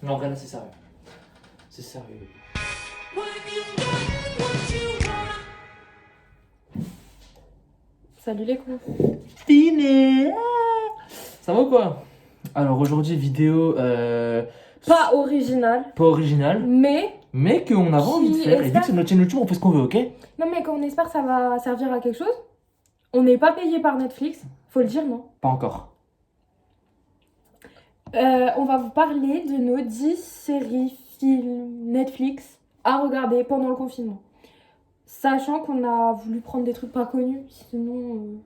Mais en vrai, là, c'est sérieux. C'est sérieux. Salut les cons. Fini. Ça va ou quoi? Alors aujourd'hui, vidéo Pas original, pas originale, mais qu'on avait envie de Qui faire. Et vu espère- que c'est notre chaîne YouTube, on fait ce qu'on veut, ok? non mais qu'on espère que ça va servir à quelque chose. On n'est pas payé par Netflix, faut le dire, non. Pas encore. On va vous parler de nos 10 séries, films, Netflix à regarder pendant le confinement. Sachant qu'on a voulu prendre des trucs pas connus, sinon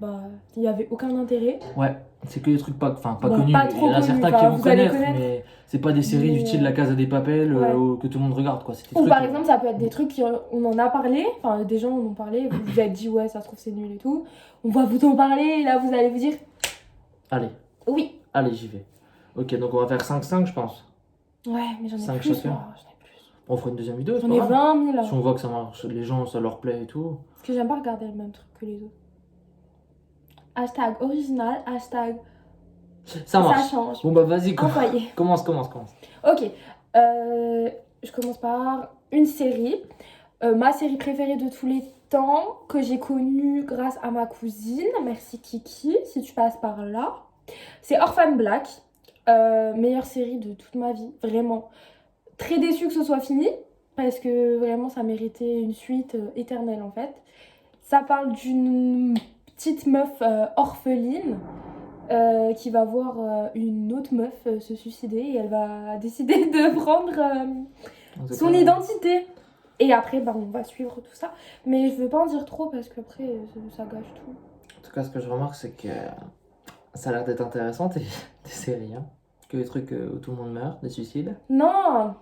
il n'y avait aucun intérêt. Ouais, c'est que des trucs pas Bon, connus. pas trop Il y en a connus, certains enfin, qui vont vous allez connaître, connaître. mais c'est pas des séries Mais, du style La Casa des Papel ouais. que tout le monde regarde, quoi. C'est des Ou trucs, par exemple, ça peut être des trucs on en a parlé, enfin des gens en ont parlé, vous vous êtes dit ouais, ça se trouve c'est nul et tout. On va vous en parler et là vous allez vous dire Allez, oui. j'y vais. Ok, donc on va faire 5-5, je pense. Ouais, mais j'en ai 5 plus, chacun. moi, j'en ai plus. On fera une deuxième vidéo, c'est J'en pas ai grave. 20 000. Si on voit que ça marche, les gens, ça leur plaît et tout. Parce que j'aime pas regarder le même truc que les autres. Hashtag original, hashtag Ça marche. ça change. Bon bah vas-y, Envoyé. commence. Ok, je commence par une série. Ma série préférée de tous les temps, que j'ai connue grâce à ma cousine. Merci Kiki, si tu passes par là. C'est Orphan Black. Meilleure série de toute ma vie, vraiment. Très déçue que ce soit fini, parce que vraiment ça méritait une suite éternelle en fait. Ça parle d'une petite meuf orpheline qui va voir une autre meuf se suicider et elle va décider de prendre son identité. Et après, on va suivre tout ça. Mais je veux pas en dire trop parce qu'après, ça gâche tout. En tout cas, ce que je remarque, c'est que ça a l'air d'être intéressant, tes séries, hein. Que des trucs où tout le monde meurt, des suicides. Non,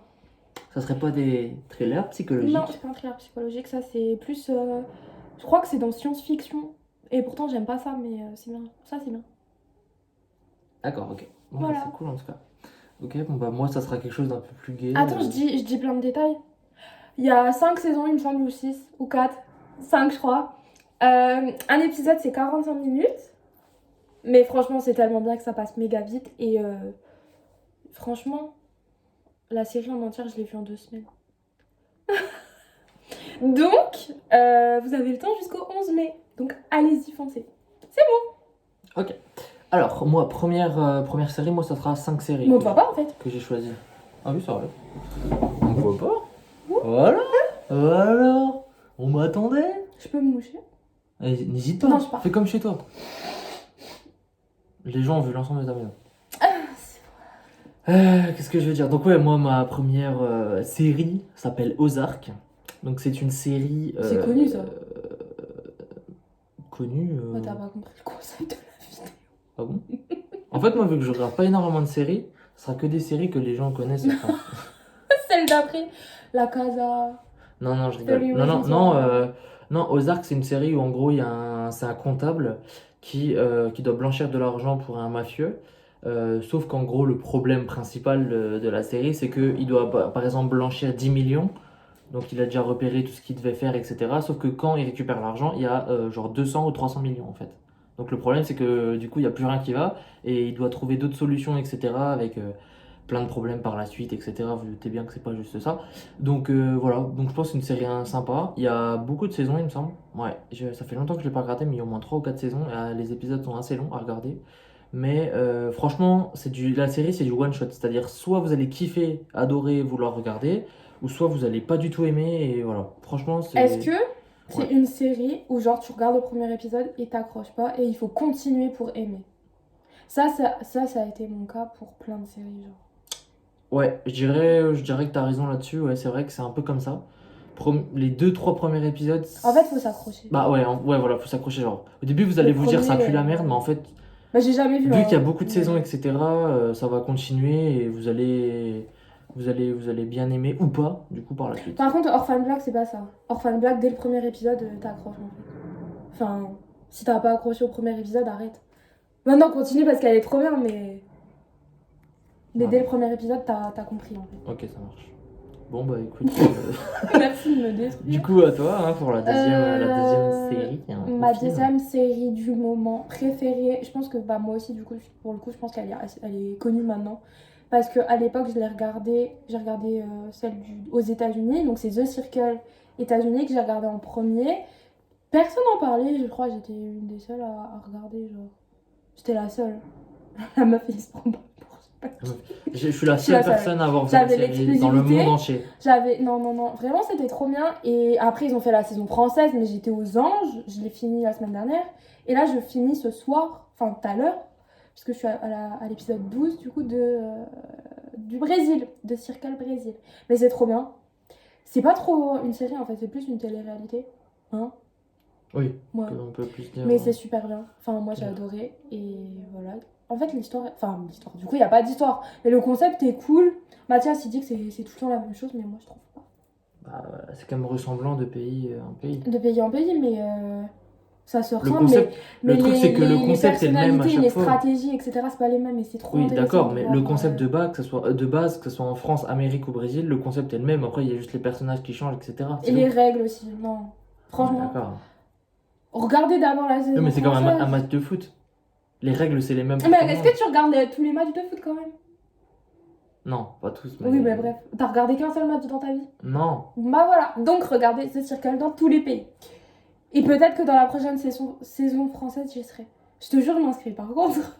Ça serait pas des thrillers psychologiques? non, c'est pas un thriller psychologique, ça c'est plus. Je crois que c'est dans science-fiction. Et pourtant, j'aime pas ça, mais c'est bien. Ça, c'est bien. D'accord, ok. Bon, Voilà. c'est cool en tout cas. Ok, bon bah moi, ça sera quelque chose d'un peu plus gai. Attends, je dis plein de détails. Il y a 5 saisons, il me semble, ou 6, ou 4. 5, je crois. Un épisode, c'est 45 minutes. Mais franchement, c'est tellement bien que ça passe méga vite. Et franchement, la série en entière, je l'ai vue en 2 semaines. Donc, vous avez le temps jusqu'au 11 mai. Donc, allez-y, foncez. Ok. Alors, moi, première série, moi, ça sera 5 séries. Mais on te voit pas, en fait. Que j'ai choisi. Ah oui, c'est vrai. On me voit pas. Voilà. Voilà. On m'attendait. Je peux me moucher. Allez, n'hésite pas. Non, je pars. Fais comme chez toi. Les gens ont vu l'ensemble de ta maison. Qu'est-ce que je veux dire? Donc ouais, moi, ma première série s'appelle Ozark. Donc c'est une série... C'est connu, ça. Connue. Oh, t'as pas compris le concept de la vidéo. Ah bon? En fait, moi, vu que je regarde pas énormément de séries, ce sera que des séries que les gens connaissent. je pense. Celle d'après, La Casa. Non, je rigole. Very Non, Ozark, c'est une série où en gros, c'est un comptable qui doit blanchir de l'argent pour un mafieux. Sauf qu'en gros, le problème principal de la série, c'est qu'il doit par exemple blanchir 10 millions. Donc il a déjà repéré tout ce qu'il devait faire, etc. Sauf que quand il récupère l'argent, il y a genre 200 ou 300 millions en fait. Donc le problème, c'est que du coup, il n'y a plus rien qui va et il doit trouver d'autres solutions, etc. Avec plein de problèmes par la suite, etc. Vous doutez bien que c'est pas juste ça. Donc voilà, donc je pense que c'est une série sympa. Il y a beaucoup de saisons, il me semble. Ouais, ça fait longtemps que je l'ai pas regardé, mais il y a au moins 3 ou 4 saisons. Les épisodes sont assez longs à regarder. Mais franchement, la série, c'est du one shot. C'est-à-dire, soit vous allez kiffer, adorer, vouloir regarder, ou soit vous allez pas du tout aimer. Et voilà, franchement, c'est. Est-ce que c'est Ouais. une série où genre tu regardes le premier épisode et t'accroches pas et il faut continuer pour aimer? Ça a été mon cas pour plein de séries, genre. Ouais, je dirais que t'as raison là-dessus. Ouais, c'est vrai que c'est un peu comme ça. Les 2-3 premiers épisodes. En fait, faut s'accrocher. Bah ouais, ouais, voilà, faut s'accrocher. Genre, au début, vous allez vous dire ça premier, pue la merde, mais en fait, Bah, j'ai jamais vu. vu hein. qu'il y a beaucoup de saisons, etc., ça va continuer et vous allez bien aimer ou pas, du coup, par la suite. Par contre, Orphan Black, c'est pas ça. Orphan Black, dès le premier épisode, t'accroches en fait. Enfin, si t'as pas accroché au premier épisode, arrête. Maintenant, continue parce qu'elle est trop bien, mais. Mais Ouais. dès le premier épisode, t'as compris en fait. Ok, ça marche. Bon, bah écoute, Merci de me détruire. du coup, à toi, hein, pour la deuxième série. Hein, Ma au film. deuxième série du moment préférée, je pense que moi aussi, du coup, pour le coup, je pense qu'elle est connue maintenant. parce qu'à l'époque, j'ai regardé aux États-Unis, donc c'est The Circle États-Unis que j'ai regardé en premier. Personne n'en parlait, je crois, j'étais une des seules à regarder, genre. J'étais la seule. La meuf, il se prend pas pour ça. Je suis la Je suis la seule seule. personne à avoir vu la J'avais série dans le l'exclusivité. monde entier. Non, vraiment, c'était trop bien. Et après, ils ont fait la saison française, mais j'étais aux Anges, je l'ai fini la semaine dernière. Et là, je finis ce soir, enfin tout à l'heure, puisque je suis à l'épisode 12, du coup, du Brésil, de Circle Brésil. Mais c'est trop bien. C'est pas trop une série, en fait, c'est plus une télé-réalité. Hein? Oui, Ouais. on peut plus dire. Mais c'est super bien. Enfin, moi, j'ai adoré. Et voilà. En fait, l'histoire... Enfin, l'histoire, du coup, il n'y a pas d'histoire. Mais le concept est cool. Mathias, il dit que c'est tout le temps la même chose, mais moi, je trouve pas. Bah, c'est quand même ressemblant de pays en pays. De pays en pays, mais ça se Le ressemble. concept, mais le truc, c'est que le concept est le même à personnalités, chaque les fois. stratégies, etc., c'est pas les mêmes. Et c'est trop Oui, intéressant d'accord, de mais voir, le concept de base, que ce soit en France, Amérique ou Brésil, le concept est le même. Après, il y a juste les personnages qui changent, etc. Et les règles aussi. Non. Franchement, D'accord. regardez d'abord la saison Oui, mais c'est comme un française. match de foot. Les règles, c'est les mêmes pour Mais tout le est-ce monde. que tu regardes tous les matchs de foot quand même? Non, pas tous, mais... Oui, mais bref. T'as regardé qu'un seul match dans ta vie? Non. Bah voilà. Donc regardez ce circle dans tous les pays. Et peut-être que dans la prochaine saison française, j'y serai. Je te jure, je m'inscris par contre.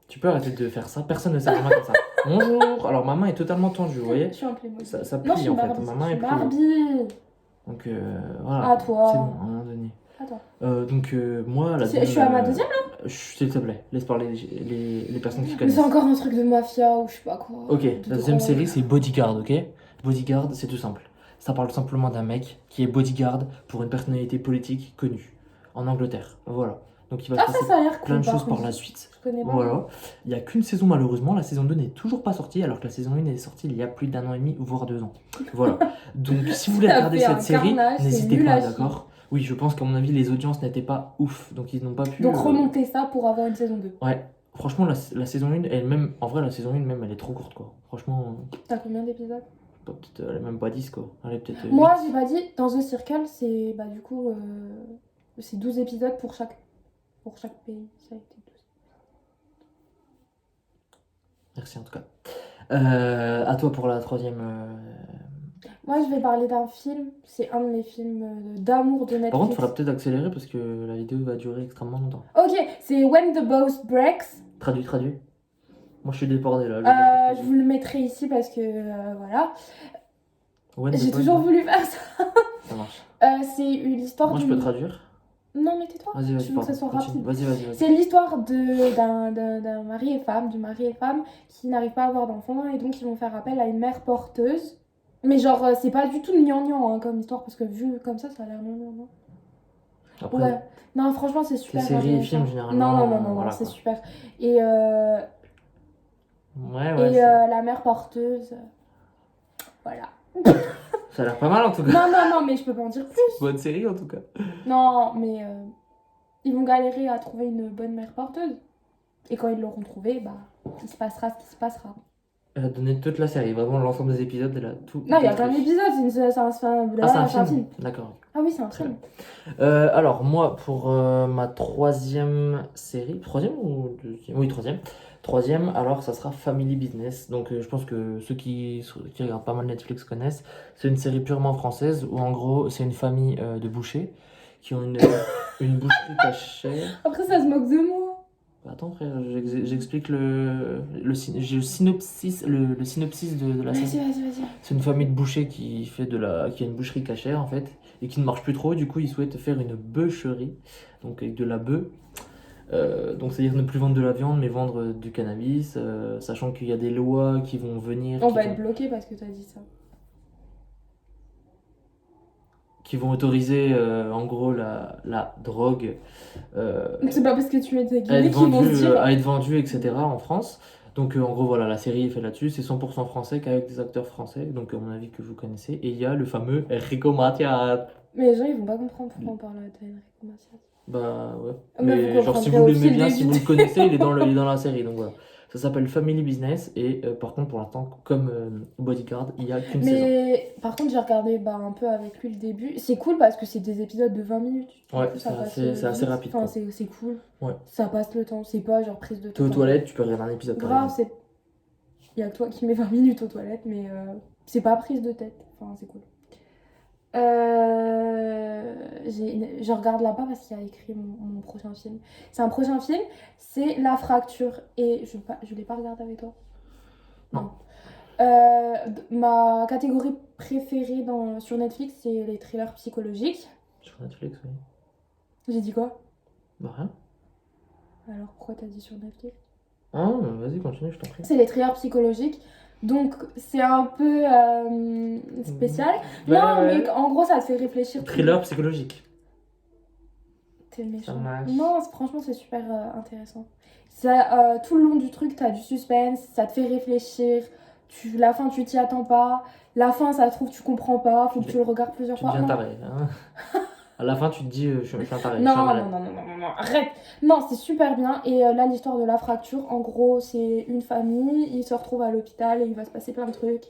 Tu peux arrêter de faire ça. Personne ne sert à ma main comme ça. Bonjour. Alors, ma main est totalement tendue, vous voyez? Je suis un Playmobil. Ça Non, je plie, suis en fait. Barbie. Ma Je main suis est pliée. Barbie. Donc, voilà. À toi. C'est bon, à un moment donné. Attends. Donc, moi, Je suis à ma deuxième là? S'il te plaît, laisse parler les personnes qui Mais connaissent. c'est encore un truc de mafia ou je sais pas quoi. Ok, De la deuxième drogue. série, c'est Bodyguard, ok? Bodyguard, c'est tout simple. Ça parle simplement d'un mec qui est bodyguard pour une personnalité politique connue en Angleterre. Voilà. Donc, il va se Ah, passer ça a l'air plein cool. de choses par contre. la suite. Je connais pas. Voilà. Il n'y a qu'une saison malheureusement. La saison 2 n'est toujours pas sortie, alors que la saison 1 est sortie il y a plus d'1 an et demi, voire 2 ans. Voilà. Donc si vous voulez Ça regarder fait un cette série, carnage, c'est n'hésitez nul pas, à chier. d'accord? Oui, je pense qu'à mon avis, les audiences n'étaient pas ouf, donc ils n'ont pas pu... Donc remonter ça pour avoir une saison 2. Ouais. Franchement, la saison 1, elle-même, en vrai, la saison 1 même, elle est trop courte, quoi. Franchement, T'as combien d'épisodes? peut-être, elle est même pas 10, quoi. Elle est peut-être Moi, 8. j'ai pas dit, dans The Circle, c'est bah, du coup, c'est 12 épisodes pour chaque pays. Ça a été 12. Merci, en tout cas. À toi pour la troisième... Moi, je vais parler d'un film. C'est un de mes films d'amour de Netflix. Par contre, il faudra peut-être accélérer parce que la vidéo va durer extrêmement longtemps. Ok, c'est When the Boss Breaks. Traduit. Moi, je suis débordé, là. Je vous le mettrai ici parce que voilà. When the J'ai boy toujours breaks. voulu faire ça. Ça marche. C'est une histoire Moi, je peux traduire. Non, mais tais-toi. Vas-y, Je veux que ça soit continue. rapide. Vas-y. C'est l'histoire d'un mari et femme, du mari et femme qui n'arrivent pas à avoir d'enfants et donc ils vont faire appel à une mère porteuse. Mais genre, c'est pas du tout gnangnan hein, comme histoire parce que vu comme ça a l'air gnangnan, non? Après, Ouais. Non, franchement, c'est super. séries et intéressant. films, généralement, Non, voilà, c'est quoi. super. Et ouais, la mère porteuse. Voilà. ça a l'air pas mal en tout cas. Non, mais je peux pas en dire plus. Bonne série en tout cas. Non, mais ils vont galérer à trouver une bonne mère porteuse. Et quand ils l'auront trouvée, bah, il se passera ce qui se passera. Elle a donné toute la série, vraiment l'ensemble des épisodes, elle a tout. Non, il y a décrit. qu'un épisode, c'est un film. D'accord. Ah oui, c'est un film. Alors, moi, pour ma troisième série, troisième ou deuxième? Oui, troisième. Troisième, alors ça sera Family Business. Donc, je pense que ceux qui regardent pas mal Netflix connaissent. C'est une série purement française où, en gros, c'est une famille de bouchers qui ont une boucherie cachère. Après, ça se moque de moi. Attends, frère, j'explique le synopsis de la série. Vas-y. C'est une famille de bouchers qui a une boucherie cachère en fait et qui ne marche plus trop. Du coup, ils souhaitent faire une bœcherie, donc avec de la bœuf. Donc, c'est-à-dire ne plus vendre de la viande, mais vendre du cannabis, sachant qu'il y a des lois qui vont venir, On va être bloqué parce que t'as dit ça. qui vont autoriser en gros la drogue C'est pas parce que tu mets tes à guillemets être qu'ils vont se vendue, dire. etc. en France. Donc en gros voilà, la série est faite là-dessus, c'est 100% français qu'avec des acteurs français, donc à mon avis que vous connaissez. Et il y a le fameux Enrico Macias. Mais les gens, ils vont pas comprendre pourquoi on parle d'Enrico Macias. Bah ouais. Mais Mais vous genre si comprendrez vous au l'aimez fil bien, des si vous le vidéos. connaissez, il est dans la série, donc voilà. Ça s'appelle Family Business et par contre pour l'instant comme Bodyguard il y a qu'une saison. Mais par contre, j'ai regardé un peu avec lui le début. C'est cool parce que c'est des épisodes de 20 minutes. Du Ouais, coup, c'est ça passe assez vite. rapide Enfin, quoi. c'est cool. Ouais. Ça passe le temps. C'est pas genre prise de T'es aux temps. toilettes, tu peux regarder un épisode par Grave, exemple. il y a que toi qui mets 20 minutes aux toilettes, mais c'est pas prise de tête. Enfin, c'est cool. Je regarde là-bas parce qu'il y a écrit mon prochain film. C'est un prochain film, c'est La Fracture. Et je l'ai pas regardé avec toi. Non. Ma catégorie préférée sur Netflix, c'est les thrillers psychologiques. Sur Netflix, oui. J'ai dit quoi? Bah rien. Alors pourquoi t'as dit sur Netflix? Ah, vas-y, continue, je t'en prie. C'est les thrillers psychologiques. Donc c'est un peu spécial. Ouais, Non, ouais. mais en gros, ça te fait réfléchir. Thriller psychologique. T'es méchant. Ça marche. Non, franchement, c'est super intéressant. Ça, tout le long du truc, t'as du suspense, ça te fait réfléchir. La fin, tu t'y attends pas. La fin, ça se trouve, tu comprends pas. Faut que tu le regardes plusieurs Tu fois. deviens Non. taré. Hein. À la fin, tu te dis, je suis un taré. Non, je suis un non, malade. non, non, non, non, arrête. Non, c'est super bien. Et là, l'histoire de La Fracture, en gros, c'est une famille. Ils se retrouvent à l'hôpital et il va se passer plein de trucs.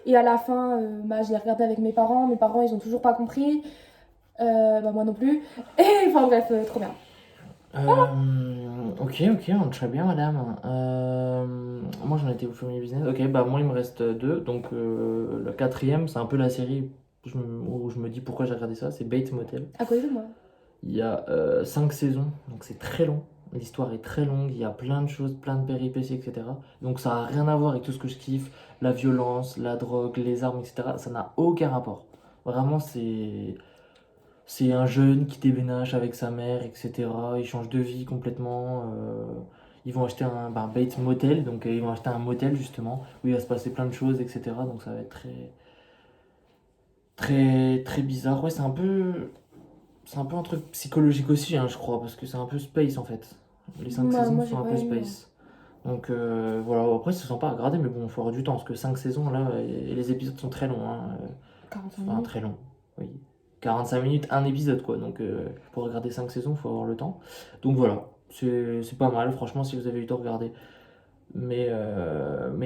Et à la fin, je l'ai regardé avec mes parents. Mes parents, ils ont toujours pas compris. Moi non plus. Et enfin bref, trop bien. Ok, très bien, madame. Moi, j'en étais au Family Business. Ok, bah moi, il me reste deux. Donc, le quatrième, c'est un peu la série où je me dis pourquoi j'ai regardé ça. C'est Bates Motel. À côté de moi. Il y a 5 saisons, donc c'est très long. L'histoire est très longue, il y a plein de choses, plein de péripéties, etc. Donc ça n'a rien à voir avec tout ce que je kiffe, la violence, la drogue, les armes, etc. Ça n'a aucun rapport. Vraiment, c'est un jeune qui déménage avec sa mère, etc. Ils changent de vie complètement. Ils vont acheter un Bates Motel, donc ils vont acheter un motel justement, où il va se passer plein de choses, etc. Donc ça va être très, très, très bizarre. Ouais, c'est un peu un truc psychologique aussi, hein, je crois, parce que c'est un peu space en fait. Les 5 saisons Moi, j'ai sont un pas peu aimé. space. Donc voilà, après c'est sympa à regarder, mais bon, il faut avoir du temps, parce que 5 saisons là, et les épisodes sont très longs. Hein, 45 enfin, minutes. très longs, oui. 45 minutes, un épisode quoi, donc pour regarder 5 saisons, il faut avoir le temps. Donc voilà, c'est pas mal, franchement, si vous avez eu le temps, regardez. Mais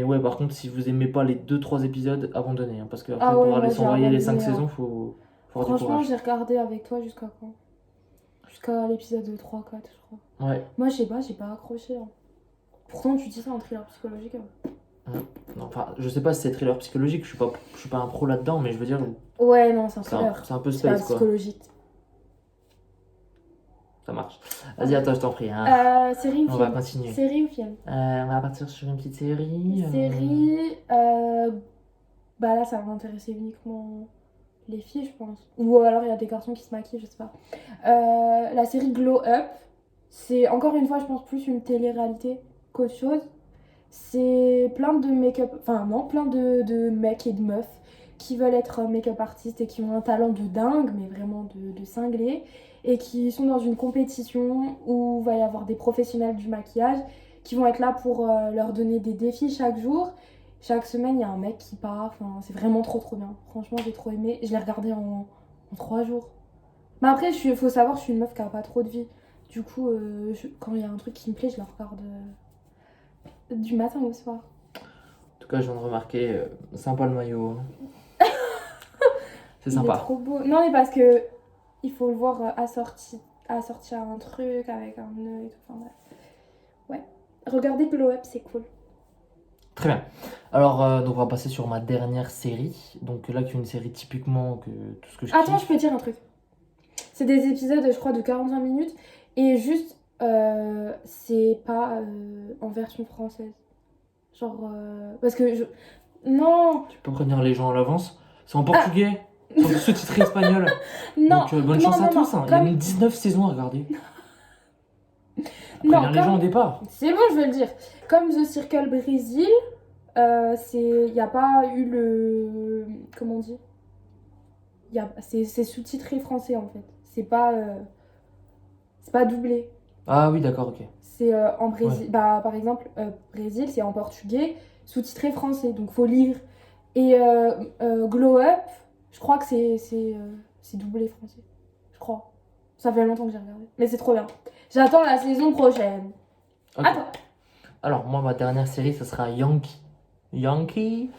ouais, par contre, si vous aimez pas les deux trois épisodes, abandonnez, hein, parce que après, Ah ouais, pour aller moi j'ai s'envoyer les 5 abandonné. saisons, faut avoir du Franchement, courage. j'ai regardé avec toi jusqu'à quand? Jusqu'à l'épisode 3-4, je crois. Ouais. Moi, je sais pas, j'ai pas accroché. Hein. Pourtant, tu dis ça en thriller psychologique. Hein. Non, enfin, je sais pas si c'est thriller psychologique, je suis pas un pro là-dedans, mais je veux dire, Ouais, non, c'est un c'est thriller. c'est un peu C'est pas space quoi. psychologique. Ça marche. Vas-y, attends, je t'en prie. Hein. Série ou On va film? continuer. Série ou film? On va partir sur une petite série. Série. Bah là, ça va m'intéresser uniquement les filles, je pense. Ou alors il y a des garçons qui se maquillent, je sais pas. La série Glow Up, c'est encore une fois, je pense, plus une télé-réalité qu'autre chose. C'est plein de make-up, enfin non, plein de mecs et de meufs qui veulent être make-up artistes et qui ont un talent de dingue, mais vraiment de cinglé, et qui sont dans une compétition où va y avoir des professionnels du maquillage qui vont être là pour leur donner des défis chaque jour. Chaque semaine, il y a un mec qui part, enfin, c'est vraiment trop bien. Franchement, j'ai trop aimé. Je l'ai regardé en 3 jours. Mais après, faut savoir, je suis une meuf qui a pas trop de vie. Du coup, quand il y a un truc qui me plaît, je le regarde du matin au soir. En tout cas, je viens de remarquer, sympa le maillot. C'est Il est sympa. trop beau. Non, mais parce que il faut le voir assorti à un truc avec un nœud et tout. Enfin bref. Ouais. Regardez Glow Up, c'est cool. Très bien. Alors, donc on va passer sur ma dernière série. Donc là, qui est une série typiquement que tout ce que je Attends, kiffe. je peux dire un truc. C'est des épisodes, je crois, de 45 minutes. Et juste, c'est pas en version française. Genre, parce que je... Non, Tu peux prévenir les gens à l'avance. C'est en portugais. C'est sous-titré espagnol. non, Donc bonne chance non, à non, tous. Hein. Il y comme- a même 19 saisons à regarder. non, Prévenir les gens au départ. C'est bon, je veux le dire. Comme The Circle Brésil, il n'y a pas eu le... Comment on dit? C'est sous-titré français, en fait. C'est pas doublé. Ah oui, d'accord, ok. C'est en Brésil. Bah, par exemple, Brésil, c'est en portugais, sous-titré français. Donc, faut lire. Et Glow Up, je crois que c'est doublé français. Je crois. Ça fait longtemps que j'ai regardé. Mais c'est trop bien. J'attends la saison prochaine. Ok. Attends. Alors, moi, ma dernière série, ça sera Yankee. Yankee.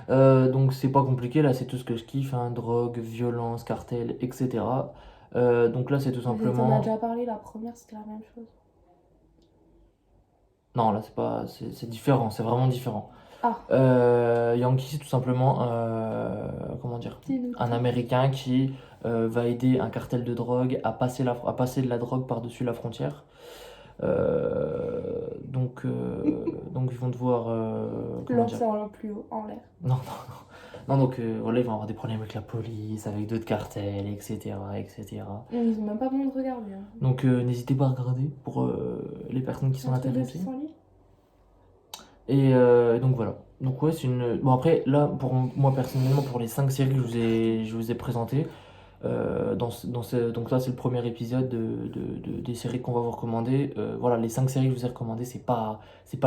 Donc, c'est pas compliqué, là, c'est tout ce que je kiffe, hein, drogue, violence, cartel, etc. Donc là, c'est tout T'en as simplement. déjà parlé, la première, c'était la même chose. Non, là, c'est pas. C'est différent, c'est vraiment différent. Ah, Yankee, c'est tout simplement, comment dire, dis-nous un tout. Américain qui va aider un cartel de drogue à passer de la drogue par-dessus la frontière. Donc ils vont devoir, comment dire, Lancer en plus haut, en l'air. non, non, donc voilà, ils vont avoir des problèmes avec la police, avec d'autres cartels, etc., etc. Ils ont même pas besoin de regarder. Hein. Donc n'hésitez pas à regarder pour les personnes qui sont Un truc de intéressées. pissenlit. Et donc voilà. Donc ouais, c'est une. Bon après, là, pour moi personnellement, pour les 5 séries que je vous ai présentées, donc là, c'est le premier épisode des séries qu'on va vous recommander. Voilà, les 5 séries que je vous ai recommandées, c'est pas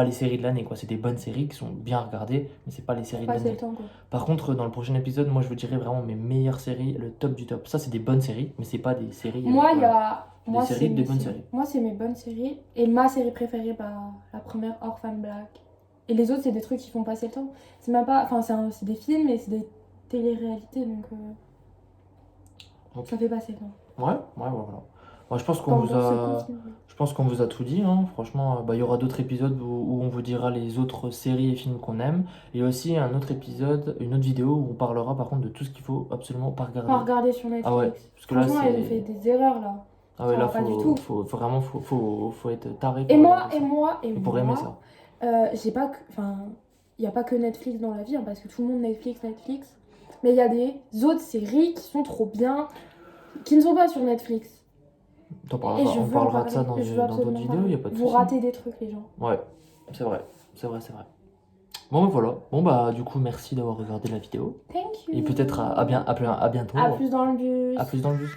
les séries de l'année, quoi. C'est des bonnes séries qui sont bien regardées, mais c'est pas les séries de Passer le l'année. temps, quoi. Par contre, dans le prochain épisode, moi, je vous dirai vraiment mes meilleures séries, le top du top. Ça, c'est des bonnes séries, mais c'est pas des séries. Moi, il y Voilà. a. Des Moi, séries, des bonnes c'est- séries. Moi, c'est mes bonnes séries. Et ma série préférée, bah, la première, Orphan Black. Et les autres, c'est des trucs qui font passer le temps. C'est même pas. Enfin, c'est des films, mais c'est des télé-réalités, donc Ok. ça fait passer le temps. Ouais, voilà. Moi, je pense qu'on Dans vous le bon a. second film. Je pense qu'on vous a tout dit, hein. Franchement, bah, il y aura d'autres épisodes où on vous dira les autres séries et films qu'on aime. Et aussi un autre épisode, une autre vidéo où on parlera par contre de tout ce qu'il faut absolument pas regarder. Pas regarder sur Ah ouais, Netflix. parce que là, Franchement, ils ont fait c'est. des erreurs là. Ah ouais, Ça là, va pas du tout. faut vraiment faut être taré Et pour moi, regarder et ça. moi, et Et pour aimer moi, ça. j'ai pas que. Enfin, il n'y a pas que Netflix dans la vie, hein, parce que tout le monde Netflix. Mais il y a des autres séries qui sont trop bien, qui ne sont pas sur Netflix. On Et je on veux en parlera de ça parler. Je veux dans d'autres absolument vidéos, il parler. a pas de Vous souci. ratez des trucs, les gens. Ouais, c'est vrai. Bon, bah voilà. Bon, bah du coup, merci d'avoir regardé la vidéo. Thank you. Et peut-être à bientôt. À plus dans le bus. À plus dans le bus.